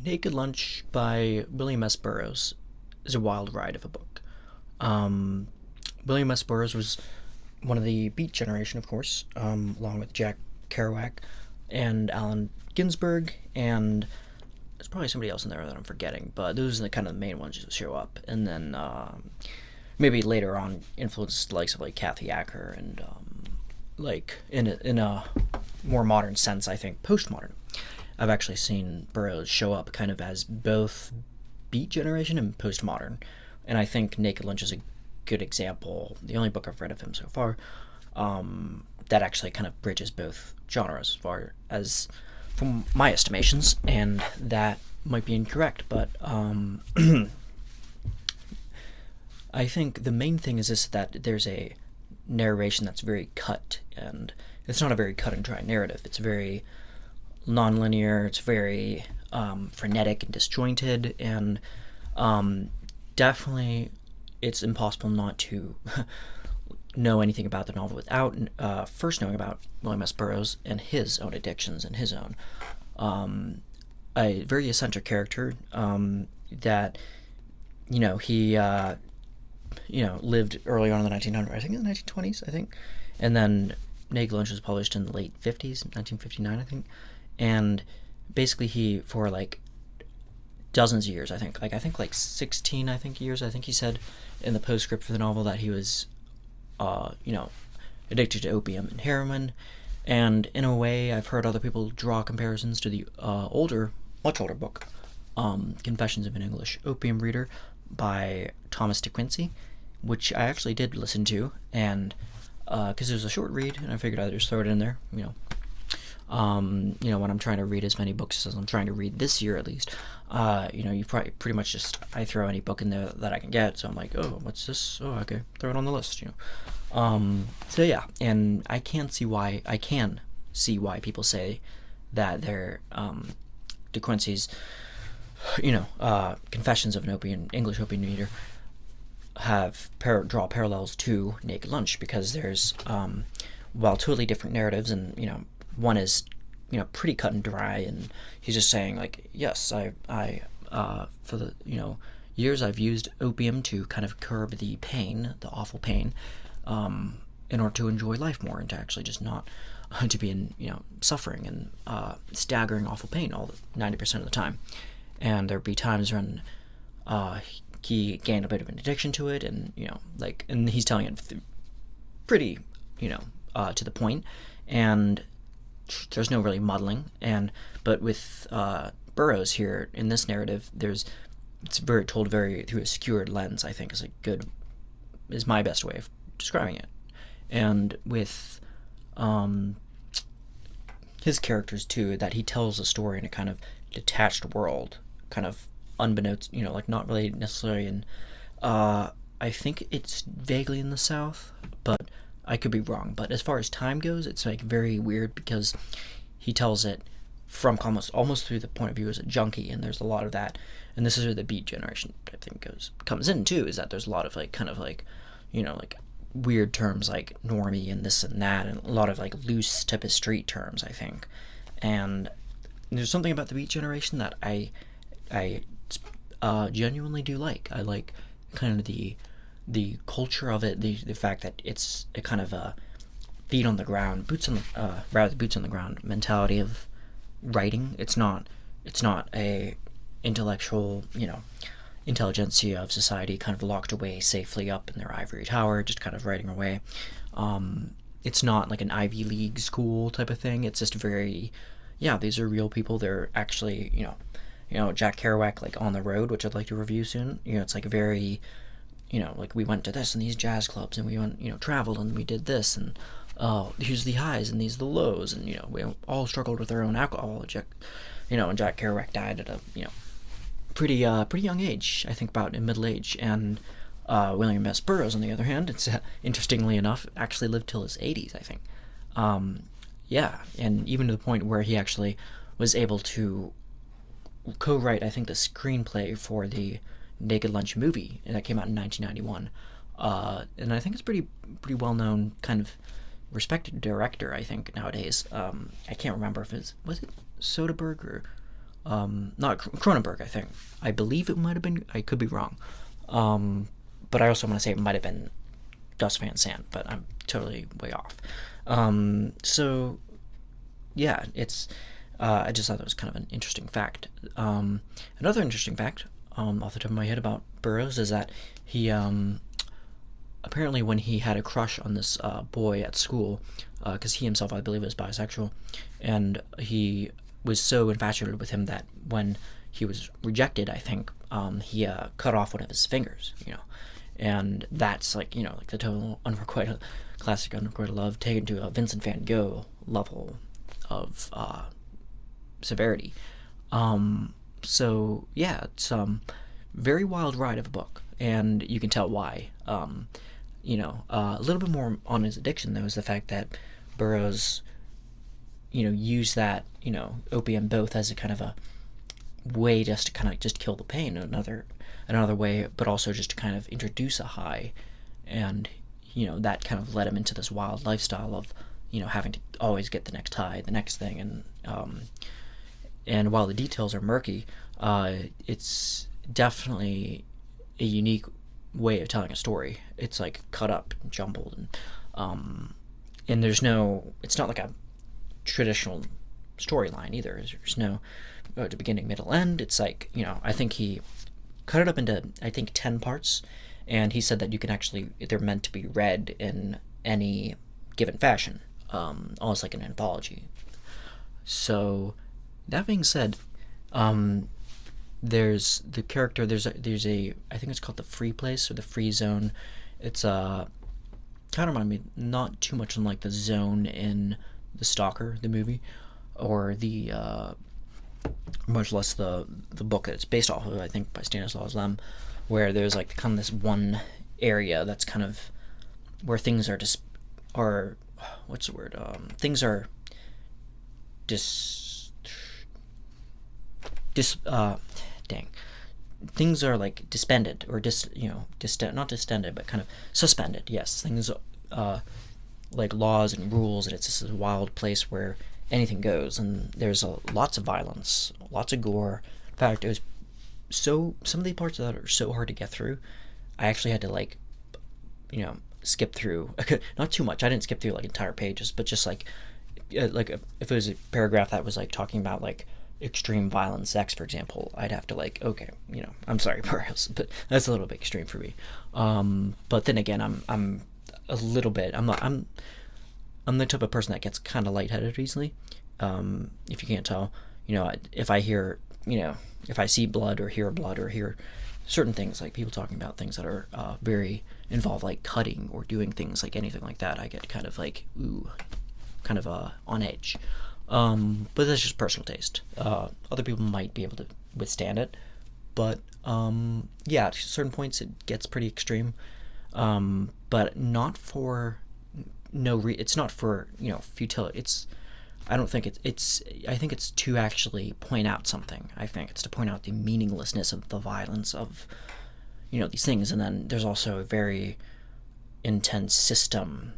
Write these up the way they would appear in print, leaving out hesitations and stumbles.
Naked Lunch by William S. Burroughs is a wild ride of a book. Um, William S. Burroughs was one of the Beat generation, of course, along with Jack Kerouac and Allen Ginsberg, and there's probably somebody else in there that I'm forgetting, but those are the kind of the main ones that show up. And then maybe later on influenced the likes of like Kathy Acker and like in a more modern sense, I think postmodern. I've actually seen Burroughs show up kind of as both Beat generation and postmodern, and I think Naked Lunch is a good example. The only book I've read of him so far that actually kind of bridges both genres, as far as from my estimations, and that might be incorrect, but I think the main thing is this, that there's a narration that's very cut, and it's not a very cut and dry narrative. It's very non-linear. It's very frenetic and disjointed, and definitely it's impossible not to know anything about the novel without first knowing about William S. Burroughs and his own addictions and his own a very eccentric character that he lived early on in the 1900s, I think in the 1920s, I think, and then Naked Lunch was published in the late 50s, 1959, I think, and basically he, for like dozens of years, I think 16, I think years, I think he said in the postscript for the novel that he was addicted to opium and heroin. And in a way, I've heard other people draw comparisons to the much older book, Confessions of an English Opium Reader by Thomas de Quincey, which I actually did listen to, and because it was a short read, and I figured I'd just throw it in there, when I'm trying to read as many books as I'm trying to read this year at least, you probably pretty much just, I throw any book in there that I can get. So I'm like, oh, what's this? Oh, okay, throw it on the list. So yeah, and I can see why people say that they're De Quincey's, Confessions of an English Opium Reader draw parallels to Naked Lunch, because there's while totally different narratives, and one is pretty cut and dry, and he's just saying like, yes, I for the years I've used opium to kind of curb the pain, the awful pain, in order to enjoy life more, and to actually just not to be in suffering and staggering awful pain all 90% of the time. And there'd be times when he gained a bit of an addiction to it, and and he's telling it pretty to the point, and there's no really muddling. But with Burroughs here in this narrative, it's very told very through a skewered lens, I think is my best way of describing it. And with his characters too, that he tells a story in a kind of detached world, kind of unbeknownst, not really necessarily in I think it's vaguely in the South, but I could be wrong. But as far as time goes, it's like very weird, because he tells it from almost through the point of view as a junkie, and there's a lot of that. And this is where the Beat generation, I think, comes in too, is that there's a lot of like kind of like like weird terms like normie and this and that, and a lot of like loose type of street terms, I think. And there's something about the Beat generation that I genuinely do like. I like kind of the culture of it, the fact that it's a kind of a feet on the ground, boots on the ground mentality of writing. It's not a intellectual, intelligentsia of society kind of locked away safely up in their ivory tower, just kind of writing away. It's not like an Ivy League school type of thing. It's just very, these are real people. They're actually, Jack Kerouac, like On the Road, which I'd like to review soon. It's like a very, like we went to this and these jazz clubs, and we went, traveled, and we did this, and here's the highs and these are the lows, and we all struggled with our own alcohol. And Jack Kerouac died at a pretty young age, I think about in middle age, and William S. Burroughs, on the other hand, it's interestingly enough, actually lived till his 80s, I think. And even to the point where he actually was able to co-write, I think, the screenplay for the Naked Lunch movie, and that came out in 1991. And I think it's pretty well-known, kind of respected director, I think, nowadays. I can't remember if was it Soderbergh or not Cronenberg, I think. I believe it might have been. I could be wrong, but I also want to say it might have been Gus Van Sant, but I'm totally way off. So yeah, it's. I just thought that was kind of an interesting fact. Another interesting fact, off the top of my head about Burroughs is that he apparently when he had a crush on this boy at school, because he himself, I believe, is bisexual, and he was so infatuated with him that when he was rejected, I think, he cut off one of his fingers, and that's like, like the total classic unrequited love taken to a Vincent van Gogh level of severity. So yeah, it's very wild ride of a book, and you can tell why. A little bit more on his addiction, though, is the fact that Burroughs, used that, opium both as a kind of a way just to kind of just kill the pain, another way, but also just to kind of introduce a high, and that kind of led him into this wild lifestyle of having to always get the next high, the next thing, and while the details are murky, it's definitely a unique way of telling a story. It's like cut up and jumbled, and there's no, it's not like a traditional storyline either. There's no the beginning, middle, end. It's like, I think he cut it up into, 10 parts, and he said that you can actually, they're meant to be read in any given fashion, almost like an anthology. So that being said, there's the character, there's a I think it's called the free place or the free zone. It's kind of remind me not too much on like the zone in The Stalker, the movie, or the much less the book that it's based off of, I think by Stanislaus Lem, where there's like kind of this one area that's kind of where things are just, or what's the word, things are things are like dispended, or not distended, but kind of suspended. Yes, things like laws and rules, and it's just a wild place where anything goes, and there's lots of violence, lots of gore. In fact, it was some of the parts of that are so hard to get through. I actually had to skip through, not too much. I didn't skip through like entire pages, but just like if it was a paragraph that was like talking about like extreme violence, sex, for example, I'd have to like, okay, I'm sorry, Burroughs, but that's a little bit extreme for me. But then again, I'm a little bit, I'm the type of person that gets kind of lightheaded easily. If you can't tell, if I hear, if I see blood or hear blood or hear certain things, like people talking about things that are very involved, like cutting or doing things like anything like that, I get kind of like, ooh, kind of on edge. But that's just personal taste. Other people might be able to withstand it, but yeah, at certain points it gets pretty extreme. But not for it's not for futility. I don't think I think it's to actually point out something. I think it's to point out the meaninglessness of the violence of these things. And then there's also a very intense system,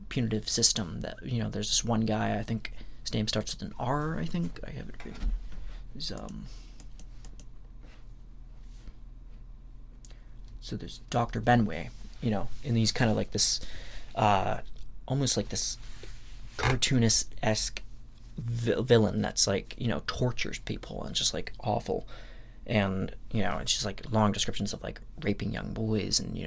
punitive system that there's this one guy, I think his name starts with an R, I think I have it written. He's so there's Dr. Benway, and he's kind of like this almost like this cartoonist-esque villain that's like tortures people and just like awful, and it's just like long descriptions of like raping young boys and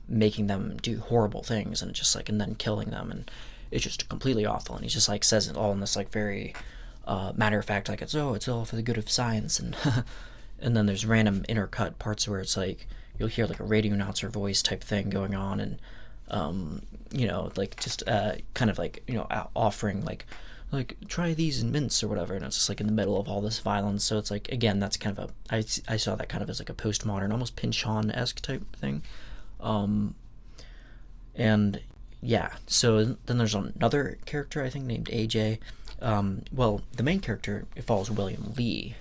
making them do horrible things, and just like, and then killing them, and it's just completely awful. And he just like says it all in this like very matter of fact, like it's all for the good of science, and and then there's random intercut parts where it's like you'll hear like a radio announcer voice type thing going on, and like just kind of like offering like try these in mints or whatever, and it's just like in the middle of all this violence. So it's like, again, that's kind of I saw that kind of as like a postmodern, almost Pynchon-esque type thing. And yeah, so then there's another character I think named AJ. Well, the main character, it follows William Lee,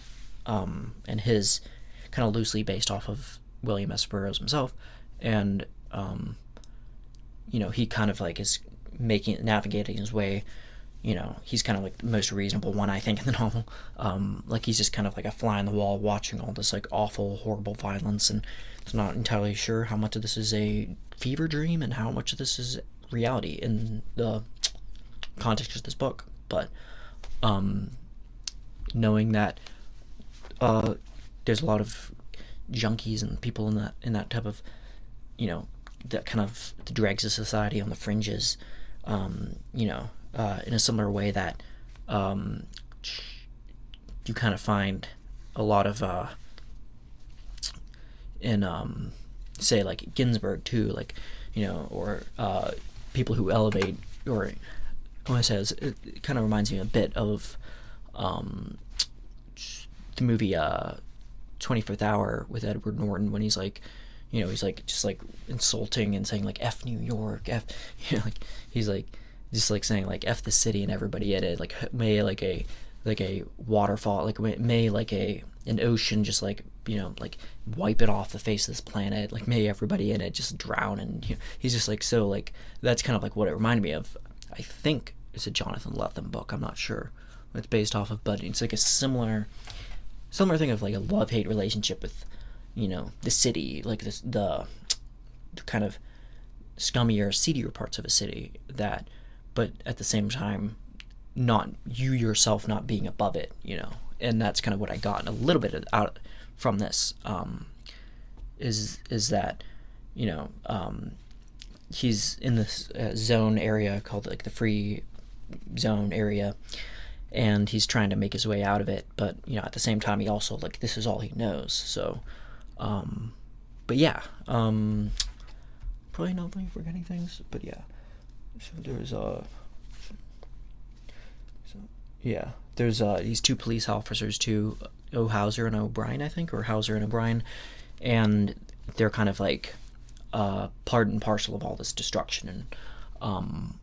and his kind of loosely based off of William S. Burroughs himself, and he kind of like is navigating his way, he's kind of like the most reasonable one, I think, in the novel. Like, he's just kind of like a fly on the wall watching all this like awful, horrible violence, and it's not entirely sure how much of this is a fever dream and how much of this is reality in the context of this book. But knowing that there's a lot of junkies and people in that type of, that kind of the dregs of society on the fringes, in a similar way that you kind of find a lot of in say like Ginsberg too, like, or people who elevate, or when I say it kind of reminds me a bit of the movie 25th Hour with Edward Norton, when he's like, he's like just like insulting and saying like F New York, F, like he's like just like saying like F the city and everybody in it, like may like a waterfall, like may like an ocean just like, like wipe it off the face of this planet, like may everybody in it just drown. And he's just like, so like that's kind of like what it reminded me of. I think it's a Jonathan Lethem book, I'm not sure what it's based off of, but it's like a similar thing of like a love-hate relationship with, the city, like this, the kind of scummier, seedier parts of a city, that, but at the same time, not you yourself not being above it, and that's kind of what I got a little bit out from this, is that, he's in this zone area called like the free zone area, and he's trying to make his way out of it, but at the same time he also, like, this is all he knows. So but yeah, probably not really forgetting things, but yeah, so there's there's these two police officers too, Hauser and O'Brien, I think, or Hauser and O'Brien, and they're kind of like part and parcel of all this destruction. And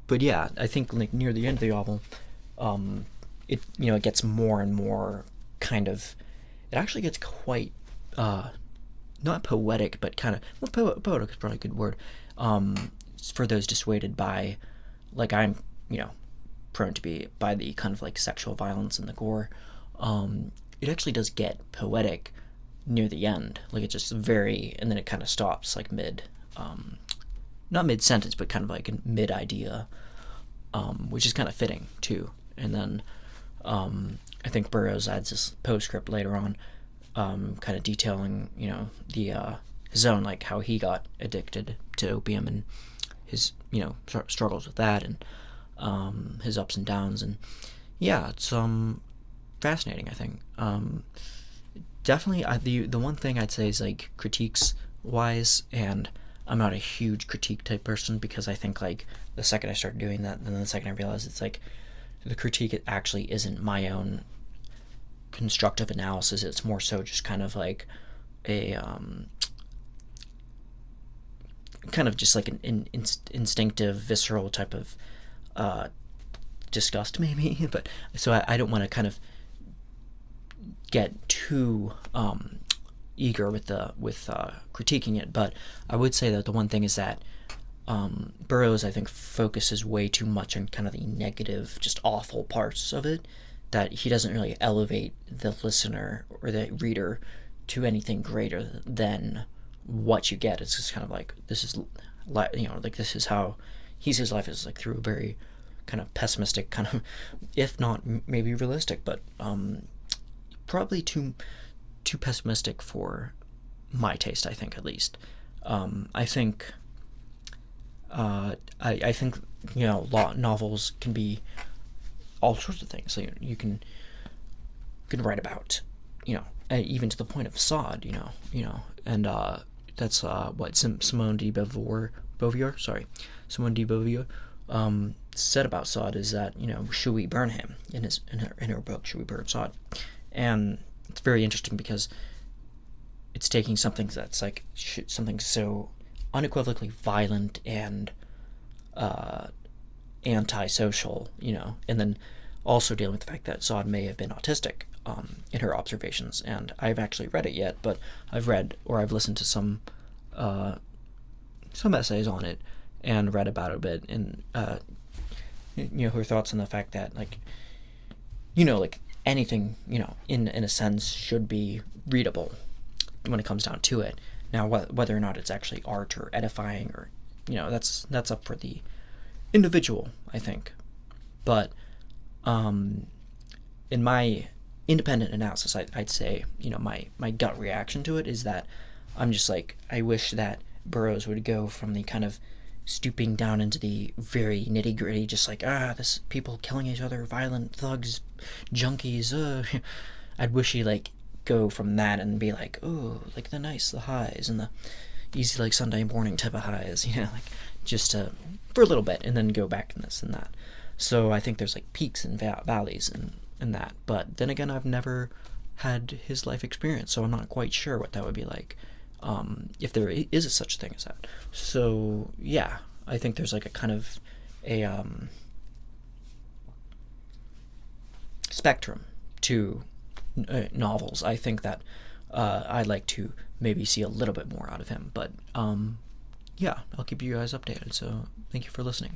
but yeah, I think like near the end of the novel, it it gets more and more kind of, it actually gets quite not poetic, but kind of, well, poetic is probably a good word, for those dissuaded by, like, I'm prone to be, by the kind of like sexual violence and the gore. It actually does get poetic near the end, like it's just very, and then it kind of stops like mid, not mid sentence, but kind of like a mid idea, which is kind of fitting too. And then I think Burroughs adds this postscript later on, kind of detailing his own, like how he got addicted to opium and his struggles with that, and his ups and downs. And yeah, it's fascinating, I think. Definitely, the one thing I'd say is like critiques wise, and I'm not a huge critique type person, because I think like the second I started doing that, and then the second I realized it's like the critique actually isn't my own constructive analysis, it's more so just kind of like a kind of just like an instinctive, visceral type of disgust maybe. But so I don't want to kind of get too eager with critiquing it, but I would say that the one thing is that Burroughs, I think, focuses way too much on kind of the negative, just awful parts of it, that he doesn't really elevate the listener or the reader to anything greater than what you get. It's just kind of like, this is like this is how he sees life, is like through a very kind of pessimistic, kind of, if not maybe realistic, but probably too pessimistic for my taste, I think, at least. I think I think novels can be all sorts of things. So, you can write about, even to the point of Sod, and that's what Simone de Beauvoir, Simone de Beauvoir said about Sod, is that, should we burn him, in her book, Should We Burn Sod? And it's very interesting because it's taking something that's like something so unequivocally violent and antisocial, and then also dealing with the fact that Sod may have been autistic in her observations. And I've actually read it yet, but I've listened to some essays on it and read about it a bit. And her thoughts on the fact that, like, like anything, in a sense, should be readable when it comes down to it. Now, whether or not it's actually art or edifying, or that's up for the individual, I think. But in my independent analysis, I'd say, my gut reaction to it is that I'm just like, I wish that Burroughs would go from the kind of stooping down into the very nitty gritty, just like, this people killing each other, violent thugs, junkies. I'd wish he like go from that and be like, oh, like the highs and the easy like Sunday morning type of highs, like just for a little bit, and then go back to this and that. So I think there's like peaks and valleys and that. But then again, I've never had his life experience, so I'm not quite sure what that would be like. If there is such a thing as that. So yeah, I think there's like a kind of a spectrum to novels. I think that I'd like to maybe see a little bit more out of him, but yeah, I'll keep you guys updated. So thank you for listening.